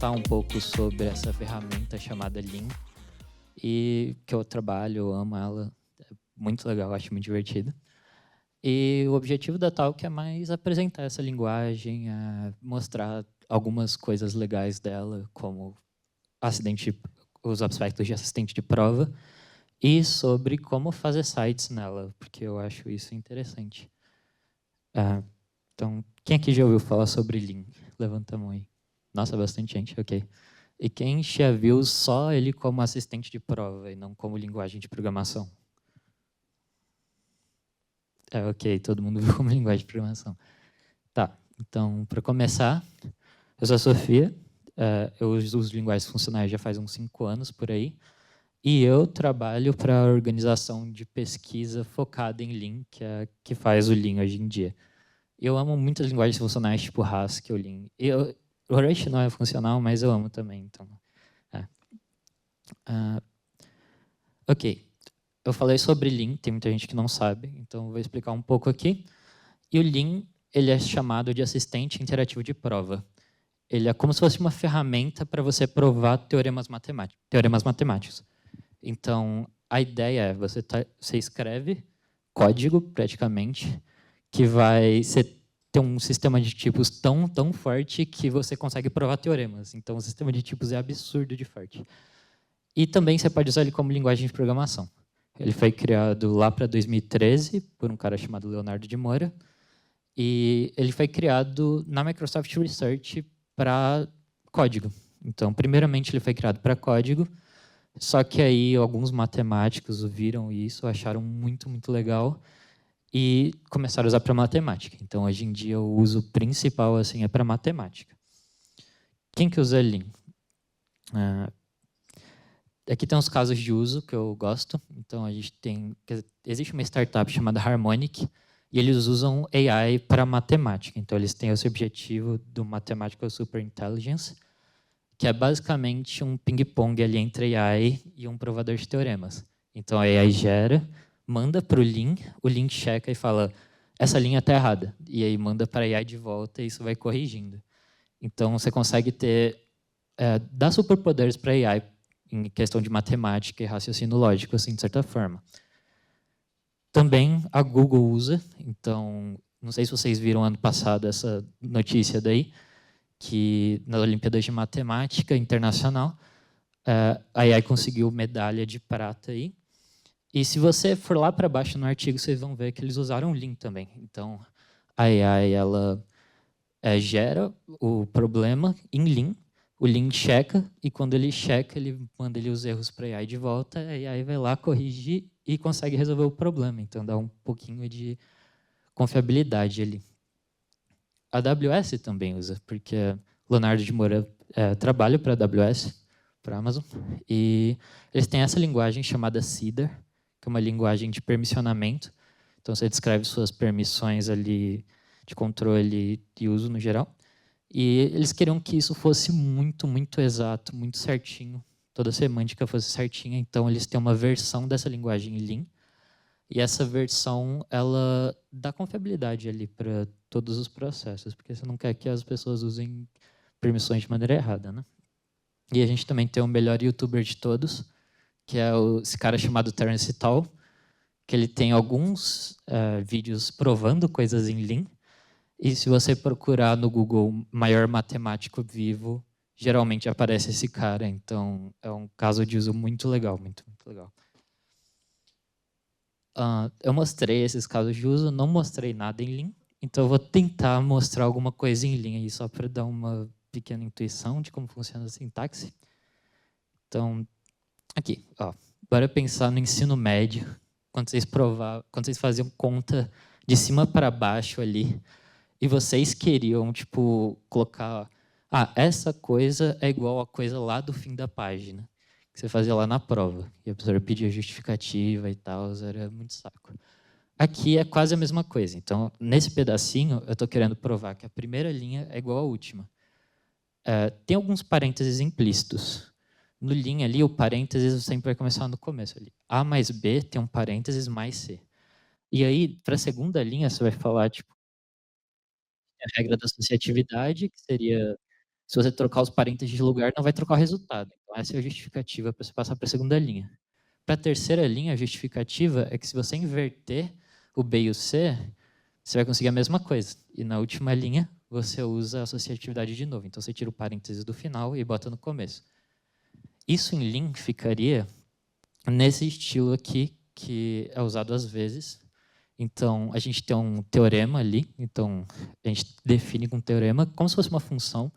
contar um pouco sobre essa ferramenta chamada Lean e que eu trabalho, eu amo ela, é muito legal, acho muito divertido. E o objetivo da talk é mais apresentar essa linguagem, mostrar algumas coisas legais dela, como acidente, os aspectos de assistente de prova, e sobre como fazer sites nela, porque eu acho isso interessante. Então, quem aqui já ouviu falar sobre Lean? Levanta a mão aí. Nossa, bastante gente, ok. E quem já viu só ele como assistente de prova e não como linguagem de programação? Ok, todo mundo viu como linguagem de programação. Tá, então, para começar, eu sou a Sofia, eu uso linguagens funcionais já faz uns 5 anos por aí, e eu trabalho para a organização de pesquisa focada em Lean, que faz o Lean hoje em dia. Eu amo muitas linguagens funcionais, tipo Haskell, Lean. O Rush não é funcional, mas eu amo também. Então, é. Ok, eu falei sobre Lean, tem muita gente que não sabe, então eu vou explicar um pouco aqui. E o Lean, ele é chamado de assistente interativo de prova. Ele é como se fosse uma ferramenta para você provar teoremas matemáticos. Então, a ideia é, você escreve código, praticamente, que vai ter um sistema de tipos tão forte que você consegue provar teoremas. Então, o sistema de tipos é absurdo de forte. E também você pode usar ele como linguagem de programação. Ele foi criado lá para 2013 por um cara chamado Leonardo de Moura. E ele foi criado na Microsoft Research para código. Então, primeiramente, ele foi criado para código, só que aí alguns matemáticos viram isso, acharam muito legal e começaram a usar para matemática. Então, hoje em dia, o uso principal assim, é para matemática. Quem que usa Lean? Aqui tem uns casos de uso que eu gosto. Então, a gente tem... Existe uma startup chamada Harmonic, e eles usam AI para matemática. Então, eles têm esse objetivo do Mathematical Superintelligence, que é basicamente um ping-pong ali entre AI e um provador de teoremas. Então, a AI gera, manda para o Lean checa e fala, essa linha está errada. E aí manda para a AI de volta e isso vai corrigindo. Então, você consegue dar superpoderes para a AI em questão de matemática e raciocínio lógico, assim, de certa forma. Também a Google usa, então, não sei se vocês viram ano passado essa notícia daí, que na Olimpíada de Matemática Internacional, a AI conseguiu medalha de prata aí. E se você for lá para baixo no artigo, vocês vão ver que eles usaram Lean também. Então, a AI, ela gera o problema em Lean, o Lean checa, e quando ele checa, ele manda os erros para a AI de volta, e a AI vai lá corrigir e consegue resolver o problema. Então, dá um pouquinho de confiabilidade ali. A AWS também usa, porque Leonardo de Moura trabalha para a AWS, para a Amazon, e eles têm essa linguagem chamada CIDR, que é uma linguagem de permissionamento. Então, você descreve suas permissões ali de controle e uso no geral. E eles queriam que isso fosse muito exato, muito certinho, toda a semântica fosse certinha. Então, eles têm uma versão dessa linguagem Lean, e essa versão, ela dá confiabilidade ali para todos os processos, porque você não quer que as pessoas usem permissões de maneira errada, né? E a gente também tem o melhor youtuber de todos, que é esse cara chamado Terence Tall, que ele tem alguns vídeos provando coisas em Lean, e se você procurar no Google maior matemático vivo, geralmente aparece esse cara. Então, é um caso de uso muito legal, muito legal. Eu mostrei esses casos de uso, não mostrei nada em Lean, então eu vou tentar mostrar alguma coisa em Lean aí, só para dar uma pequena intuição de como funciona a sintaxe. Então, aqui, bora pensar no ensino médio, quando vocês faziam conta de cima para baixo ali, e vocês queriam, tipo, colocar, essa coisa é igual a coisa lá do fim da página, que você fazia lá na prova, e a professora pedia justificativa e tal, era muito saco. Aqui é quase a mesma coisa. Então, nesse pedacinho, eu estou querendo provar que a primeira linha é igual à última. Tem alguns parênteses implícitos. No Lean ali, o parênteses sempre vai começar no começo. Ali. A mais B tem um parênteses mais C. E aí, para a segunda linha, você vai falar, tipo, a regra da associatividade, que seria, Se você trocar os parênteses de lugar, não vai trocar o resultado. Então, essa é a justificativa para você passar para a segunda linha. Para a terceira linha, a justificativa é que se você inverter o B e o C, você vai conseguir a mesma coisa. E na última linha, você usa a associatividade de novo. Então, você tira o parênteses do final e bota no começo. Isso em Lean ficaria nesse estilo aqui, que é usado às vezes. Então, a gente tem um teorema ali. Então, a gente define com um teorema como se fosse uma função.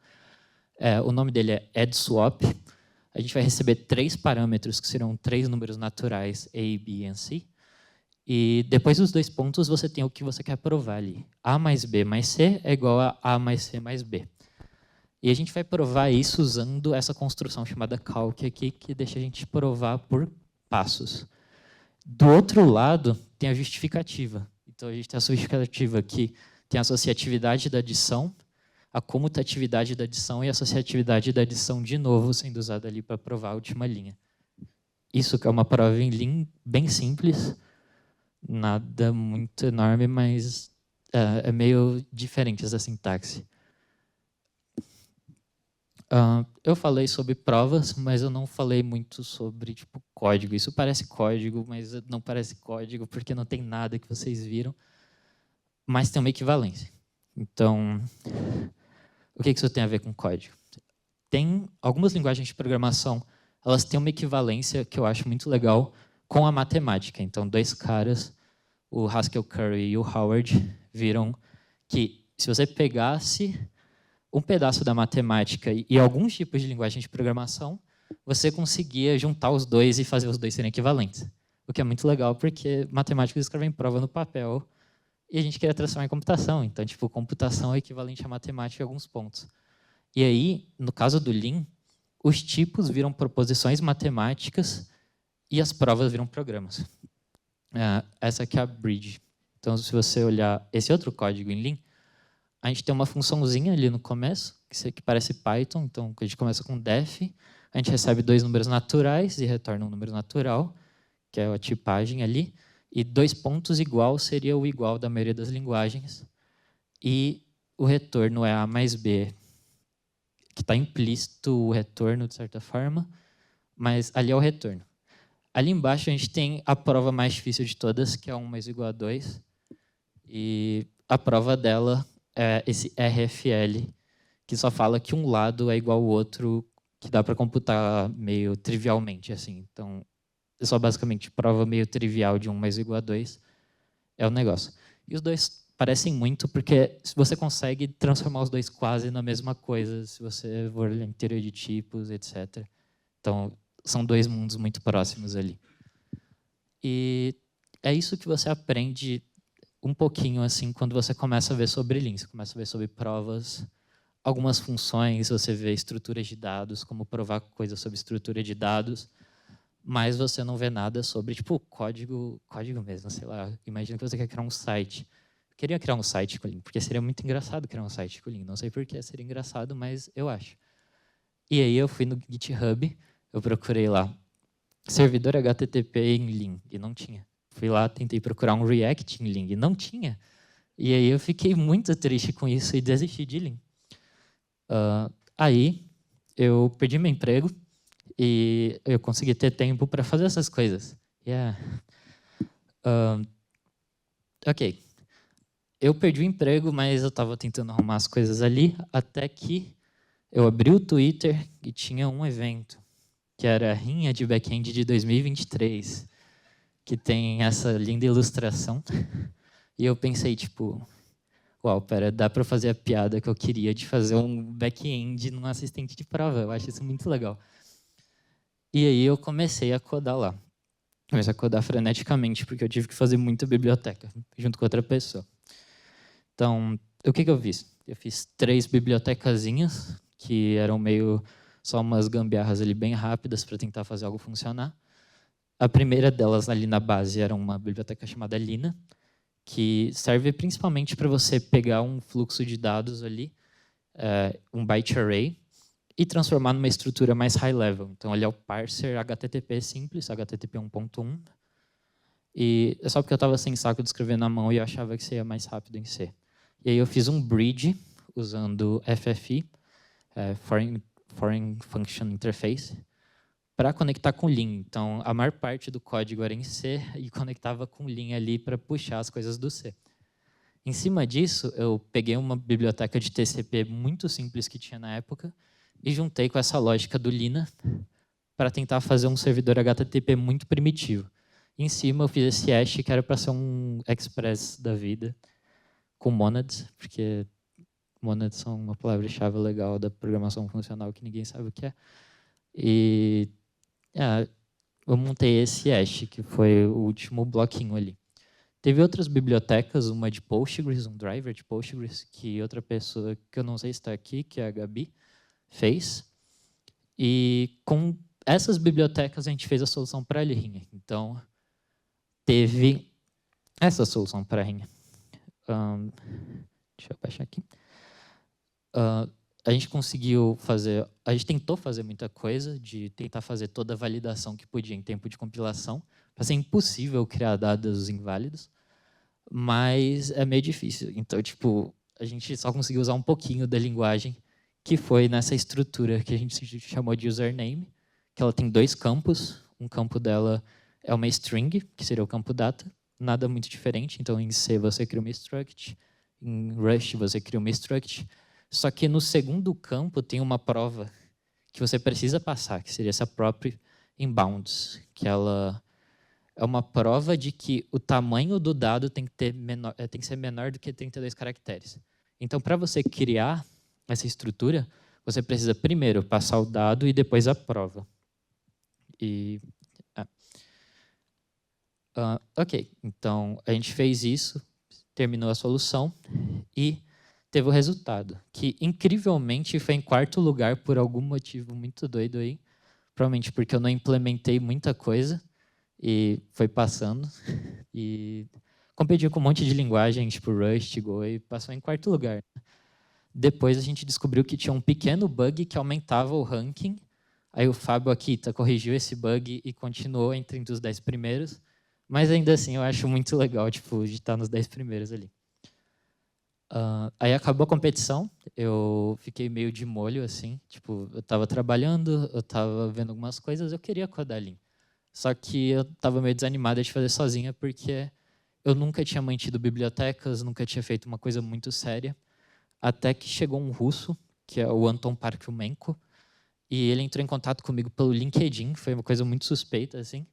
O nome dele é addSwap. A gente vai receber 3 parâmetros, que serão 3 números naturais, A, B e C. E depois dos 2 pontos, você tem o que você quer provar ali. A mais B mais C é igual a A mais C mais B. E a gente vai provar isso usando essa construção chamada calc aqui, que deixa a gente provar por passos. Do outro lado, tem a justificativa. Então, a gente tem a justificativa que tem a associatividade da adição, a comutatividade da adição e a associatividade da adição de novo sendo usada ali para provar a última linha. Isso que é uma prova em Lean bem simples, nada muito enorme, mas é meio diferente essa sintaxe. Eu falei sobre provas, mas eu não falei muito sobre tipo, código. Isso parece código, mas não parece código porque não tem nada que vocês viram, mas tem uma equivalência. Então, o que isso tem a ver com código? Tem algumas linguagens de programação, elas têm uma equivalência que eu acho muito legal com a matemática. Então, 2 caras, o Haskell Curry e o Howard, viram que se você pegasse um pedaço da matemática e alguns tipos de linguagem de programação, você conseguia juntar os dois e fazer os dois serem equivalentes. O que é muito legal, porque matemáticos escrevem prova no papel e a gente queria transformar em computação. Então, tipo, computação é equivalente à matemática em alguns pontos. E aí, no caso do Lean, os tipos viram proposições matemáticas e as provas viram programas. Essa aqui é a bridge. Então, se você olhar esse outro código em Lean, a gente tem uma funçãozinha ali no começo, que parece Python. Então, a gente começa com def, a gente recebe 2 números naturais e retorna um número natural, que é a tipagem ali, e 2 pontos igual seria o igual da maioria das linguagens, e o retorno é A mais B, que está implícito o retorno, de certa forma, mas ali é o retorno. Ali embaixo a gente tem a prova mais difícil de todas, que é 1 mais igual a 2, e a prova dela é esse RFL, que só fala que um lado é igual ao outro, que dá para computar meio trivialmente. Assim. Então, é só basicamente prova meio trivial de 1 mais igual a 2 é o negócio. E os dois parecem muito, porque você consegue transformar os dois quase na mesma coisa, se você for em teoria de tipos, etc. Então, são 2 mundos muito próximos ali. E é isso que você aprende um pouquinho assim quando você começa a ver sobre Lean. Você começa a ver sobre provas, algumas funções, você vê estruturas de dados, como provar coisas sobre estrutura de dados, mas você não vê nada sobre tipo código mesmo, sei lá. Imagina que você quer criar um site. Eu queria criar um site com Lean, porque seria muito engraçado criar um site com Lean. Não sei por que seria engraçado, mas eu acho. E aí eu fui no GitHub, eu procurei lá servidor HTTP em Lean e não tinha. Fui lá, tentei procurar um React em Lean e não tinha. E aí eu fiquei muito triste com isso e desisti de Lean. Aí eu perdi meu emprego e eu consegui ter tempo para fazer essas coisas. Ok. Eu perdi o emprego, mas eu estava tentando arrumar as coisas ali, até que eu abri o Twitter e tinha um evento, que era a Rinha de Backend de 2023, que tem essa linda ilustração. E eu pensei, tipo, uau, pera, dá para fazer a piada que eu queria de fazer um back-end num assistente de prova. Eu acho isso muito legal. E aí eu comecei a codar lá. Comecei a codar freneticamente, porque eu tive que fazer muita biblioteca, junto com outra pessoa. Então, o que eu fiz? Eu fiz 3 bibliotecazinhas, que eram meio só umas gambiarras ali bem rápidas para tentar fazer algo funcionar. A primeira delas ali na base era uma biblioteca chamada Lina, que serve principalmente para você pegar um fluxo de dados ali, um byte array, e transformar numa estrutura mais high level. Então, ele é o parser HTTP simples, HTTP 1.1. E é só porque eu estava sem saco de escrever na mão e eu achava que seria mais rápido em C. E aí eu fiz um bridge usando FFI. Foreign Function Interface, para conectar com Lean. Então, a maior parte do código era em C e conectava com Lean ali para puxar as coisas do C. Em cima disso, eu peguei uma biblioteca de TCP muito simples que tinha na época e juntei com essa lógica do Lina para tentar fazer um servidor HTTP muito primitivo. Em cima, eu fiz esse hash que era para ser um express da vida, com monads, porque monads são uma palavra-chave legal da programação funcional que ninguém sabe o que é. E eu montei esse hash, que foi o último bloquinho ali. Teve outras bibliotecas, uma de Postgres, um driver de Postgres, que outra pessoa, que eu não sei se está aqui, que é a Gabi, fez. E com essas bibliotecas a gente fez a solução para a Rinha. Então, teve essa solução para a Rinha. Deixa eu baixar aqui. A gente conseguiu fazer, a gente tentou fazer muita coisa, de tentar fazer toda a validação que podia em tempo de compilação, para ser impossível criar dados inválidos, mas é meio difícil. Então, tipo, a gente só conseguiu usar um pouquinho da linguagem, que foi nessa estrutura que a gente chamou de username, que ela tem 2 campos. Um campo dela é uma string, que seria o campo data, nada muito diferente. Então, em C você cria uma struct, em Rust você cria uma struct, só que no segundo campo tem uma prova que você precisa passar, que seria essa própria inbounds, que ela é uma prova de que o tamanho do dado tem que ser menor do que 32 caracteres. Então, para você criar essa estrutura, você precisa primeiro passar o dado e depois a prova. Ok, então a gente fez isso, terminou a solução e teve o resultado, que incrivelmente foi em 4º lugar por algum motivo muito doido aí, provavelmente porque eu não implementei muita coisa e foi passando. E competiu com um monte de linguagem, tipo Rust, Go, e passou em 4º lugar. Depois a gente descobriu que tinha um pequeno bug que aumentava o ranking. Aí o Fábio Akita corrigiu esse bug e continuou entre os 10 primeiros. Mas ainda assim eu acho muito legal tipo, de estar nos 10 primeiros ali. Aí acabou a competição, eu fiquei meio de molho, assim, tipo, eu estava trabalhando, eu estava vendo algumas coisas, eu queria codar Lean. Só que eu estava meio desanimada de fazer sozinha, porque eu nunca tinha mantido bibliotecas, nunca tinha feito uma coisa muito séria, até que chegou um russo, que é o Anton Parkhomenko, e ele entrou em contato comigo pelo LinkedIn, foi uma coisa muito suspeita, assim,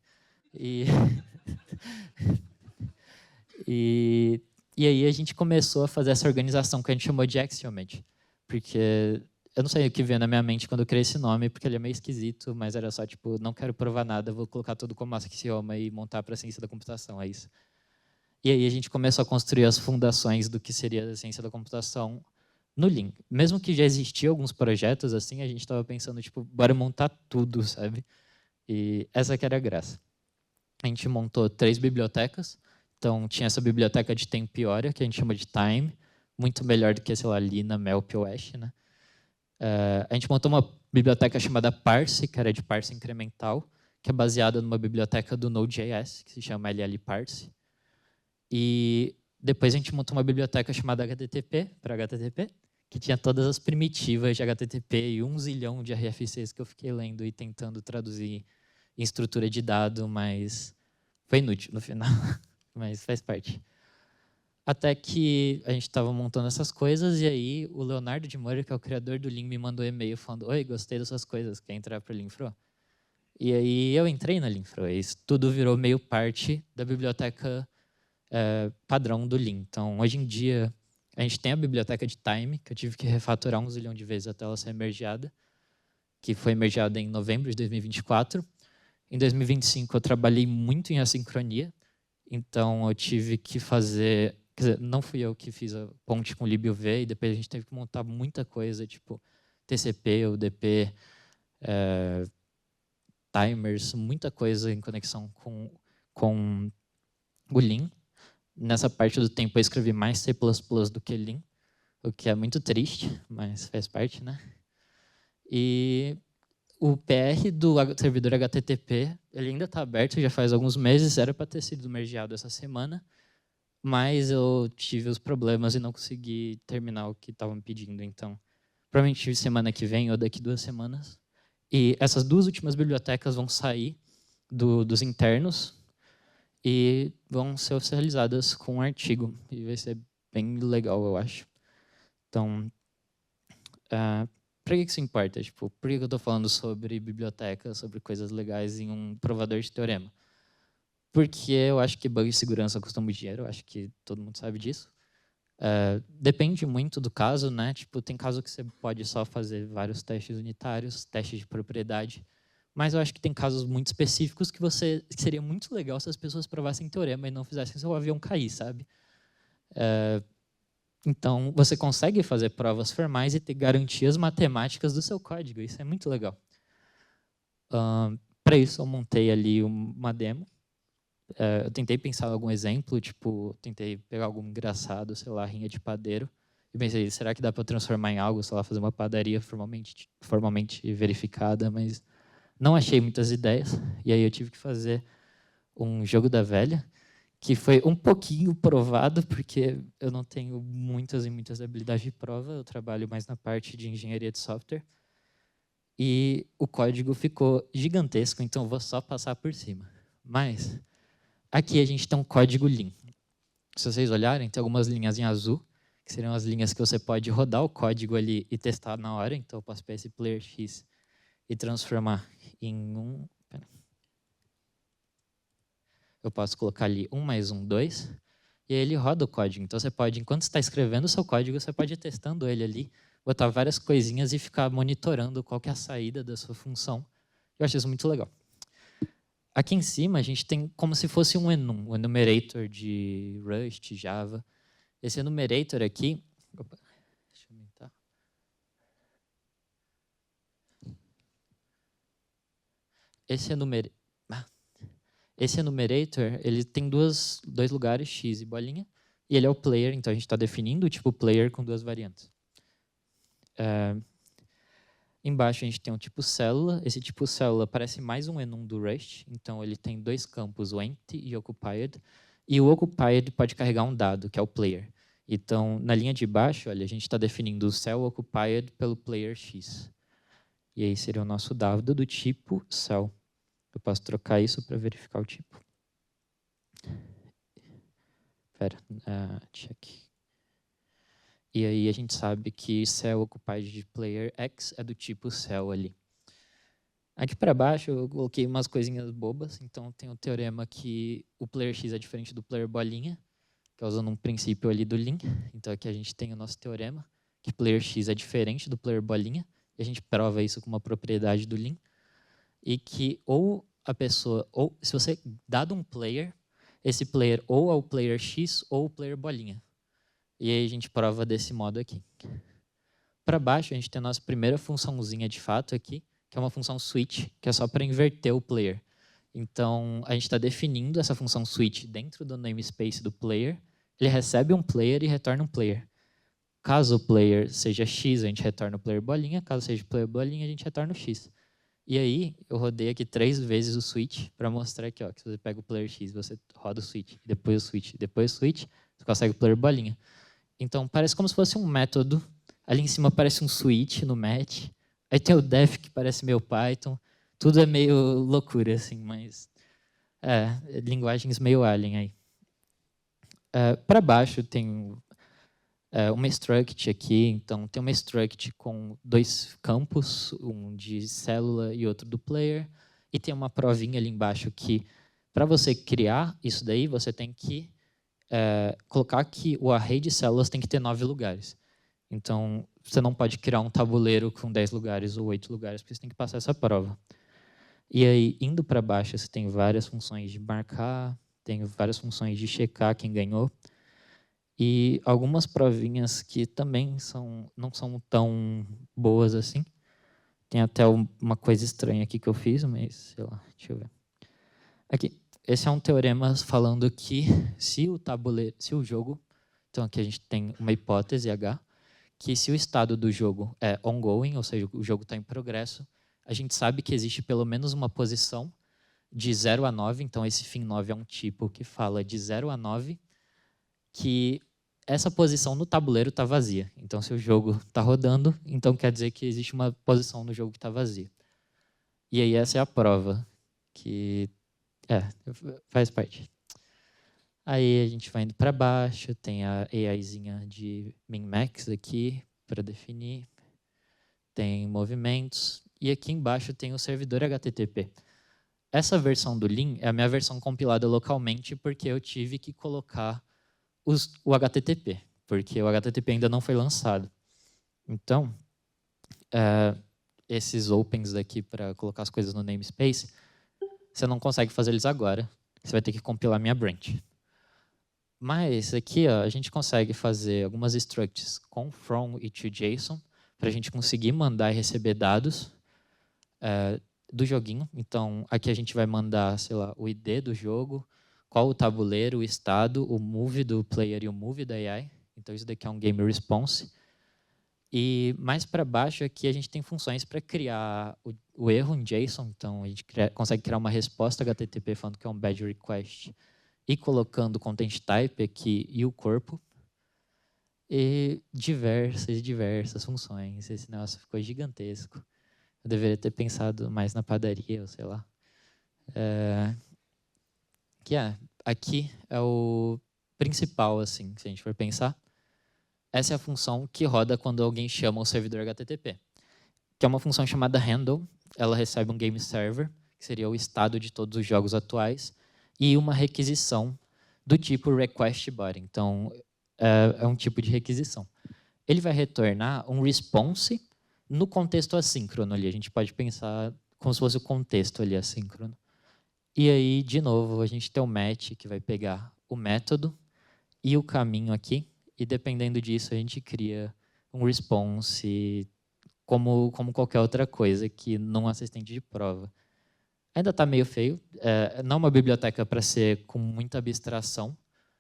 E aí a gente começou a fazer essa organização que a gente chamou de Axiomed, porque eu não sei o que veio na minha mente quando eu criei esse nome, porque ele é meio esquisito, mas era só tipo, não quero provar nada, vou colocar tudo como axioma e montar para a ciência da computação, é isso. E aí a gente começou a construir as fundações do que seria a ciência da computação no Lean. Mesmo que já existiam alguns projetos assim, a gente estava pensando tipo, bora montar tudo, sabe? E essa que era a graça. A gente montou 3 bibliotecas. Então, tinha essa biblioteca de tempo e hora, que a gente chama de Time, muito melhor do que, sei lá, Lina, Melp ou Ash, né? A gente montou uma biblioteca chamada Parse, que era de parse incremental, que é baseada numa biblioteca do Node.js, que se chama LLParse. E depois a gente montou uma biblioteca chamada HTTP, para HTTP, que tinha todas as primitivas de HTTP e 1 zilhão de RFCs que eu fiquei lendo e tentando traduzir em estrutura de dado, mas foi inútil no final. Mas faz parte. Até que a gente estava montando essas coisas e aí o Leonardo de Moura, que é o criador do Lean, me mandou um e-mail falando: oi, gostei dessas coisas, quer entrar para o Leanfro? E aí eu entrei na Leanfro. E isso tudo virou meio parte da biblioteca padrão do Lean. Então, hoje em dia, a gente tem a biblioteca de Time, que eu tive que refatorar 1 zilhão de vezes até ela ser mergeada, que foi mergeada em novembro de 2024. Em 2025, eu trabalhei muito em assincronia. Então, eu tive que fazer... Quer dizer, não fui eu que fiz a ponte com o libuv, e depois a gente teve que montar muita coisa, tipo TCP, UDP, timers, muita coisa em conexão com o Lean. Nessa parte do tempo, eu escrevi mais C++ do que Lean, o que é muito triste, mas faz parte, né? E o PR do servidor HTTP, ele ainda está aberto, já faz alguns meses, era para ter sido mergeado essa semana, mas eu tive os problemas e não consegui terminar o que estavam me pedindo. Então, provavelmente semana que vem ou daqui 2 semanas. E essas 2 últimas bibliotecas vão sair dos internos e vão ser oficializadas com um artigo. E vai ser bem legal, eu acho. Então, para que isso importa? Tipo, por que eu estou falando sobre bibliotecas, sobre coisas legais em um provador de teorema? Porque eu acho que bug de segurança custa muito dinheiro, eu acho que todo mundo sabe disso. Depende muito do caso, né? Tipo, tem caso que você pode só fazer vários testes unitários, testes de propriedade, mas eu acho que tem casos muito específicos que seria muito legal se as pessoas provassem teorema e não fizessem seu avião cair, sabe? Então, você consegue fazer provas formais e ter garantias matemáticas do seu código. Isso é muito legal. Para isso, eu montei ali uma demo. Eu tentei pensar em algum exemplo, tipo, tentei pegar algo engraçado, sei lá, rinha de padeiro. E pensei, será que dá para transformar em algo, sei lá, fazer uma padaria formalmente verificada, mas não achei muitas ideias. E aí eu tive que fazer um jogo da velha, que foi um pouquinho provado, porque eu não tenho muitas habilidades de prova, eu trabalho mais na parte de engenharia de software. E o código ficou gigantesco, então eu vou só passar por cima. Mas aqui a gente tem um código Lean. Se vocês olharem, tem algumas linhas em azul, que seriam as linhas que você pode rodar o código ali e testar na hora. Então eu posso pegar esse player X e transformar em um... Eu posso colocar ali 1 mais 1, 2, e aí ele roda o código. Então você pode, enquanto está escrevendo o seu código, você pode ir testando ele ali, botar várias coisinhas e ficar monitorando qual que é a saída da sua função. Eu acho isso muito legal. Aqui em cima a gente tem como se fosse um enum, um enumerator de Rust, Java. Esse enumerator aqui... Opa, deixa eu aumentar. Esse enumerator, ele tem dois lugares, x e bolinha, e ele é o player, então a gente está definindo o tipo player com 2 variantes. Embaixo a gente tem um tipo célula. Esse tipo célula parece mais um enum do Rust, então ele tem 2 campos, o empty e occupied, e o occupied pode carregar um dado, que é o player. Então, na linha de baixo, olha, a gente está definindo o cell occupied pelo player x. E aí seria o nosso dado do tipo cell. Eu posso trocar isso para verificar o tipo. Espera, check. E aí a gente sabe que cell occupied de player x é do tipo cell ali. Aqui para baixo eu coloquei umas coisinhas bobas. Então tem o teorema que o player x é diferente do player bolinha, que é usando um princípio ali do Lean. Então aqui a gente tem o nosso teorema, que player x é diferente do player bolinha. E a gente prova isso com uma propriedade do Lean. E que ou a pessoa, ou se você dado um player, esse player ou é o player x ou o player bolinha. E aí a gente prova desse modo aqui. Para baixo a gente tem a nossa primeira funçãozinha de fato aqui, que é uma função switch, que é só para inverter o player. Então a gente está definindo essa função switch dentro do namespace do player. Ele recebe um player e retorna um player. Caso o player seja x, a gente retorna o player bolinha. Caso seja o player bolinha, a gente retorna o x. E aí, eu rodei aqui 3 vezes o switch para mostrar aqui, ó, que se você pega o player X, você roda o switch, depois o switch, depois o switch, você consegue o player bolinha. Então, parece como se fosse um método. Ali em cima parece um switch no match. Aí tem o def, que parece meio Python. Tudo é meio loucura, assim, mas... linguagens meio alien aí. Para baixo tem uma struct aqui, então tem uma struct com 2 campos, um de célula e outro do player, e tem uma provinha ali embaixo que, para você criar isso daí, você tem que colocar que o array de células tem que ter 9 lugares. Então, você não pode criar um tabuleiro com 10 lugares ou 8 lugares, porque você tem que passar essa prova. E aí, indo para baixo, você tem várias funções de marcar, tem várias funções de checar quem ganhou, e algumas provinhas que também não são tão boas assim. Tem até uma coisa estranha aqui que eu fiz, mas sei lá, deixa eu ver. Aqui, esse é um teorema falando que se o jogo, então aqui a gente tem uma hipótese H, que se o estado do jogo é ongoing, ou seja, o jogo está em progresso, a gente sabe que existe pelo menos uma posição de 0 a 9, então esse fim 9 é um tipo que fala de 0 a 9, que essa posição no tabuleiro está vazia. Então, se o jogo está rodando, então quer dizer que existe uma posição no jogo que está vazia. E aí essa é a prova, que faz parte. Aí a gente vai indo para baixo, tem a AIzinha de min-max aqui para definir. Tem movimentos. E aqui embaixo tem o servidor HTTP. Essa versão do Lean é a minha versão compilada localmente porque eu tive que colocar o HTTP, porque o HTTP ainda não foi lançado. Então, esses opens daqui para colocar as coisas no namespace, você não consegue fazer eles agora. Você vai ter que compilar minha branch. Mas aqui a gente consegue fazer algumas structs com from e to JSON para a gente conseguir mandar e receber dados do joguinho. Então, aqui a gente vai mandar, sei lá, o ID do jogo, qual o tabuleiro, o estado, o move do player e o move da AI. Então, isso daqui é um game response. E mais para baixo aqui a gente tem funções para criar o erro em JSON. Então, a gente consegue criar uma resposta HTTP falando que é um bad request e colocando o content type aqui e o corpo. E diversas funções. Esse negócio ficou gigantesco. Eu deveria ter pensado mais na padaria, ou sei lá. Aqui é o principal, assim, se a gente for pensar. Essa é a função que roda quando alguém chama o servidor HTTP, que é uma função chamada handle. Ela recebe um game server, que seria o estado de todos os jogos atuais, e uma requisição do tipo request body. Então, é um tipo de requisição. Ele vai retornar um response no contexto assíncrono ali. A gente pode pensar como se fosse o contexto ali assíncrono. E aí, de novo, a gente tem o match, que vai pegar o método e o caminho aqui, e dependendo disso a gente cria um response como qualquer outra coisa que num assistente de prova. Ainda está meio feio. Não é uma biblioteca para ser com muita abstração.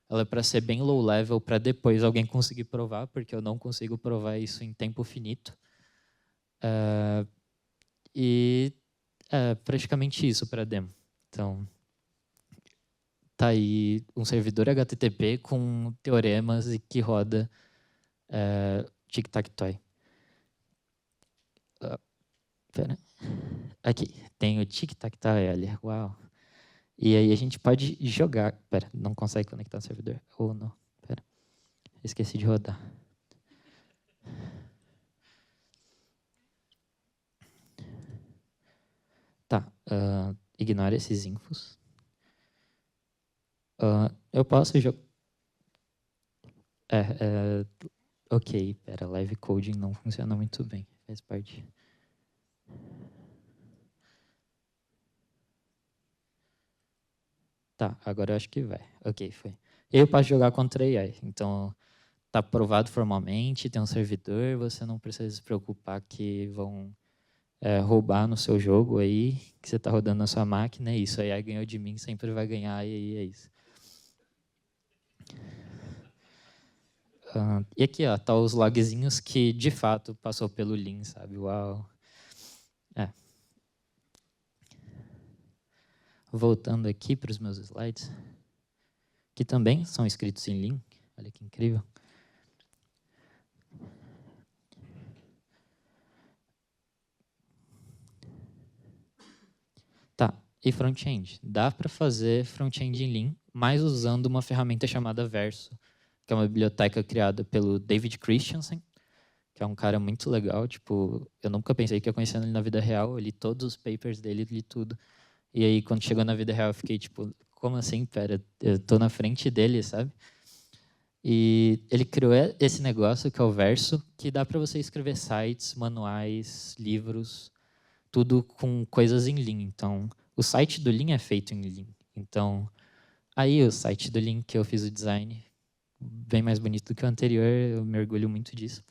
Ela é para ser bem low level, para depois alguém conseguir provar, porque eu não consigo provar isso em tempo finito. E é praticamente isso para demo. Então, tá aí um servidor HTTP com teoremas e que roda tic-tac-toe. Pera. Aqui, tem o tic-tac-toe, olha. Uau. E aí a gente pode jogar. Pera, não consegue conectar no servidor. Ou não. Pera. Esqueci de rodar. Tá. Ignora esses infos. Eu posso jogar. Ok, pera. Live coding não funciona muito bem. Faz parte. Tá, agora eu acho que vai. Ok, foi. Eu posso jogar contra AI. Então, tá aprovado formalmente, tem um servidor, você não precisa se preocupar que vão roubar no seu jogo aí, que você está rodando na sua máquina, é isso. A AI ganhou de mim, sempre vai ganhar, e aí é isso. E aqui, ó, tá os logzinhos que, de fato, passou pelo Lean, sabe? Uau. Voltando aqui para os meus slides, que também são escritos em Lean. Olha que incrível. Tá, e front-end? Dá para fazer front-end em Lean, mas usando uma ferramenta chamada Verso, que é uma biblioteca criada pelo David Christensen, que é um cara muito legal. Tipo, eu nunca pensei que ia conhecer ele na vida real. Eu li todos os papers dele, li tudo. E aí, quando chegou na vida real, eu fiquei tipo, como assim? Pera, eu tô na frente dele, sabe? E ele criou esse negócio, que é o Verso, que dá para você escrever sites, manuais, livros, tudo com coisas em Lean. Então, o site do Lean é feito em Lean. Então, aí o site do Lean que eu fiz o design, bem mais bonito do que o anterior, eu me orgulho muito disso.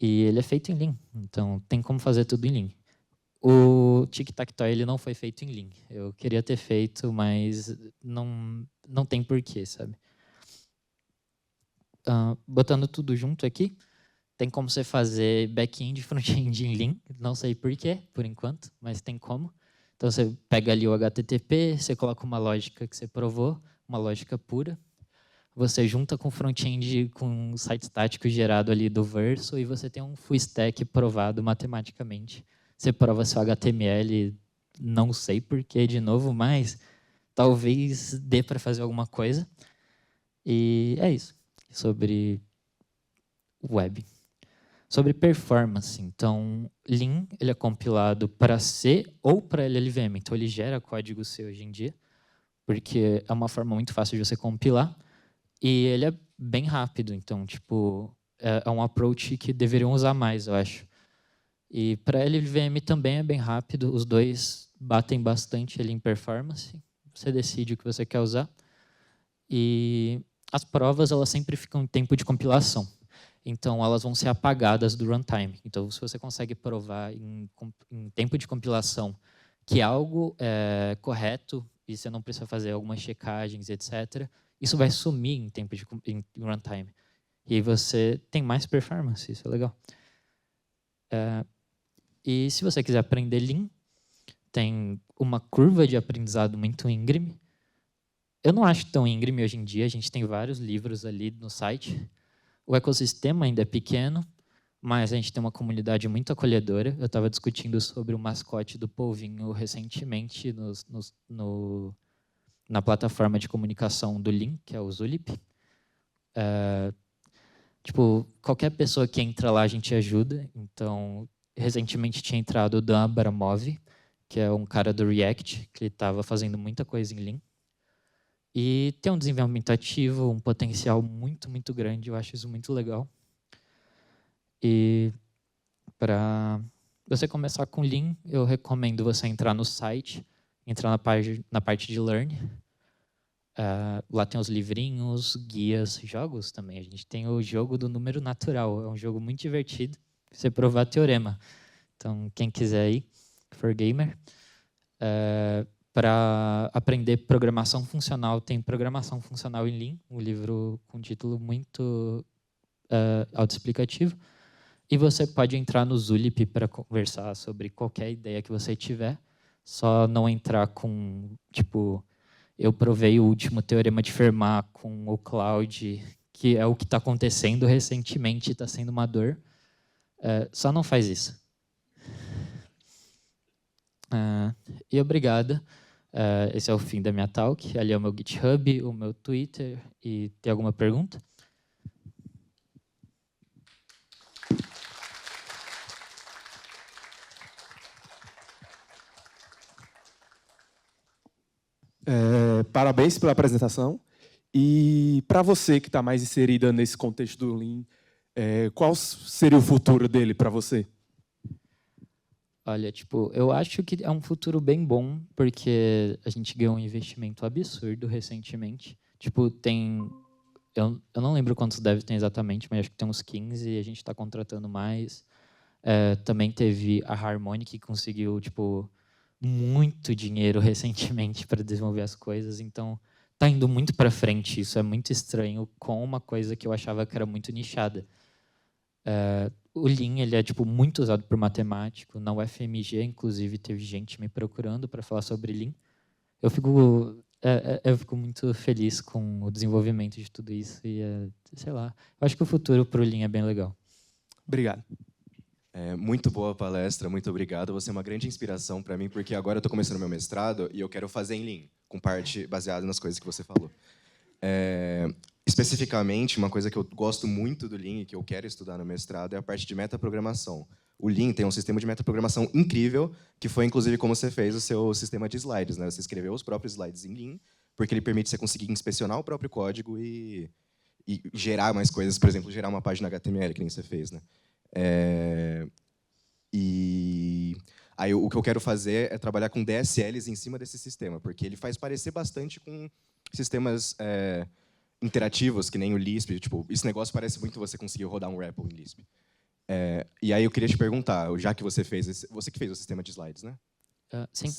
E ele é feito em Lean, então tem como fazer tudo em Lean. O tic-tac-toe ele não foi feito em Lean. Eu queria ter feito, mas não tem porquê, sabe? Botando tudo junto aqui, tem como você fazer back-end e front-end em Lean. Não sei porquê, por enquanto, mas tem como. Então, você pega ali o HTTP, você coloca uma lógica que você provou, uma lógica pura. você junta com o front-end com o site estático gerado ali do Verso e você tem um full stack provado matematicamente. Você prova seu HTML, não sei porquê de novo, mas talvez dê para fazer alguma coisa. E é isso, sobre web. Sobre performance, então, Lean ele é compilado para C ou para LLVM, então ele gera código C hoje em dia, porque é uma forma muito fácil de você compilar, e ele é bem rápido, então, tipo, é um approach que deveriam usar mais, eu acho. E para LLVM também é bem rápido, os dois batem bastante ali em performance, você decide o que você quer usar. E as provas, elas sempre ficam em tempo de compilação. Então, elas vão ser apagadas do runtime. Então, se você consegue provar em tempo de compilação que algo é correto e você não precisa fazer algumas checagens, etc., isso vai sumir em tempo de runtime. E aí você tem mais performance, isso é legal. E se você quiser aprender Lean, tem uma curva de aprendizado muito íngreme. Eu não acho tão íngreme hoje em dia, a gente tem vários livros ali no site. O ecossistema ainda é pequeno, mas a gente tem uma comunidade muito acolhedora. Eu estava discutindo sobre o mascote do polvinho recentemente na plataforma de comunicação do Lean, que é o Zulip. Tipo, qualquer pessoa que entra lá, a gente ajuda. Então, recentemente tinha entrado o Dan Abramov, que é um cara do React, que estava fazendo muita coisa em Lean. E tem um desenvolvimento ativo, um potencial muito, muito grande. Eu acho isso muito legal. E para você começar com Lean, eu recomendo você entrar no site, entrar na parte de Learn. Lá tem os livrinhos, guias, jogos também. A gente tem o jogo do número natural. É um jogo muito divertido. Você provar teorema. Então, quem quiser ir, for gamer. Para aprender programação funcional, tem Programação Funcional em Lean, um livro com título muito autoexplicativo. E você pode entrar no Zulip para conversar sobre qualquer ideia que você tiver. Só não entrar com, tipo, eu provei o último teorema de Fermat com o Cloud, que é o que está acontecendo recentemente, está sendo uma dor. Só não faz isso. E obrigado. Esse é o fim da minha talk. Ali é o meu GitHub, o meu Twitter. E tem alguma pergunta? Parabéns pela apresentação. E para você que está mais inserida nesse contexto do Lean, qual seria o futuro dele para você? Olha, tipo, eu acho que é um futuro bem bom, porque a gente ganhou um investimento absurdo recentemente. Tipo, tem... Eu não lembro quantos devs tem exatamente, mas acho que tem uns 15 e a gente está contratando mais. Também teve a Harmonic, que conseguiu, tipo, muito dinheiro recentemente para desenvolver as coisas. Então, tá indo muito para frente. Isso é muito estranho com uma coisa que eu achava que era muito nichada. O Lean, ele é tipo muito usado por matemático. Na UFMG, inclusive, teve gente me procurando para falar sobre Lean. Eu fico muito feliz com o desenvolvimento de tudo isso e sei lá. Eu acho que o futuro para o Lean é bem legal. Obrigado. Muito boa palestra, muito obrigado. Você é uma grande inspiração para mim, porque agora eu estou começando meu mestrado e eu quero fazer em Lean, com parte baseada nas coisas que você falou. Especificamente, uma coisa que eu gosto muito do Lean e que eu quero estudar no mestrado é a parte de metaprogramação. O Lean tem um sistema de metaprogramação incrível, que foi, inclusive, como você fez o seu sistema de slides, né? Você escreveu os próprios slides em Lean, porque ele permite você conseguir inspecionar o próprio código e gerar mais coisas, por exemplo, gerar uma página HTML, que nem você fez, né? E aí o que eu quero fazer é trabalhar com DSLs em cima desse sistema, porque ele faz parecer bastante com sistemas interativos, que nem o Lisp. Tipo, esse negócio parece muito você conseguir rodar um REPL em Lisp. E aí eu queria te perguntar, já que você você que fez o sistema de slides, né? Sim.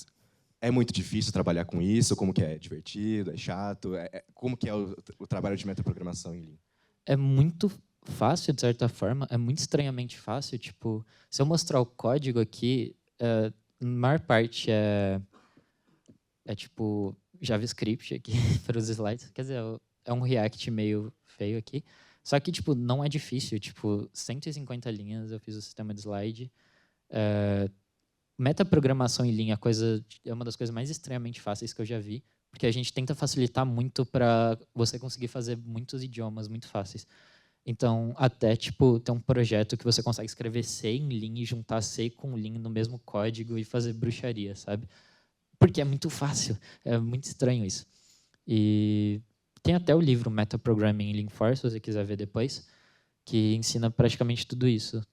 É muito difícil trabalhar com isso? Como que é? É divertido? É chato? Como que é o trabalho de metaprogramação em Lean? É muito fácil, de certa forma. É muito estranhamente fácil. Tipo, se eu mostrar o código aqui, a maior parte é tipo JavaScript aqui para os slides. Quer dizer, é um React meio feio aqui. Só que, tipo, não é difícil. Tipo, 150 linhas, eu fiz o sistema de slide. Metaprogramação em linha é uma das coisas mais extremamente fáceis que eu já vi, porque a gente tenta facilitar muito para você conseguir fazer muitos idiomas muito fáceis. Então, até tipo, ter um projeto que você consegue escrever C em Lean e juntar C com Lean no mesmo código e fazer bruxaria, sabe? Porque é muito fácil, é muito estranho isso. E tem até o livro Metaprogramming em Lean4, se você quiser ver depois, que ensina praticamente tudo isso.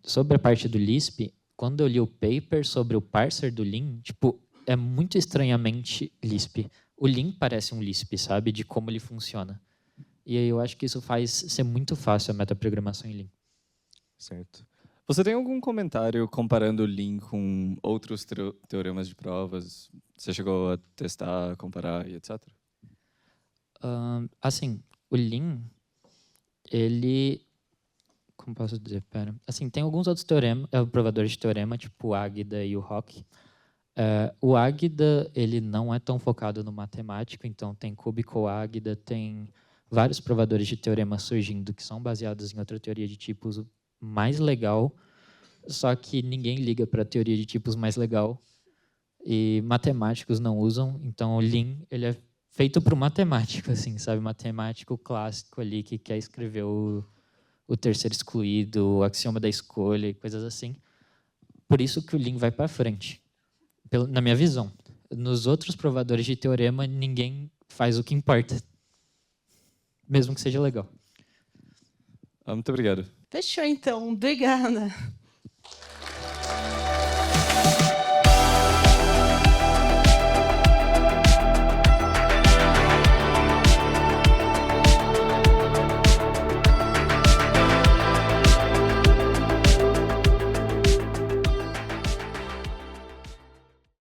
Sobre a parte do Lisp, quando eu li o paper sobre o parser do Lean, tipo, é muito estranhamente Lisp. O Lean parece um Lisp, sabe? De como ele funciona. E aí eu acho que isso faz ser muito fácil a metaprogramação em Lean. Certo. Você tem algum comentário comparando o Lean com outros teoremas de provas? Você chegou a testar, comparar e etc? Assim, o Lean, ele... Como posso dizer? Pera. Assim, tem alguns outros provadores de teorema, tipo o Agda e o Rock. O Agda, ele não é tão focado no matemático, então tem Cubical Agda, tem vários provadores de teorema surgindo que são baseados em outra teoria de tipos mais legal, só que ninguém liga para a teoria de tipos mais legal e matemáticos não usam, então o Lean, ele é feito para o matemático, assim, sabe? Matemático clássico ali que quer escrever o terceiro excluído, o axioma da escolha e coisas assim. Por isso que o Lean vai para frente, na minha visão. Nos outros provadores de teorema, ninguém faz o que importa, mesmo que seja legal. Muito obrigado. Fechou, então. Obrigada.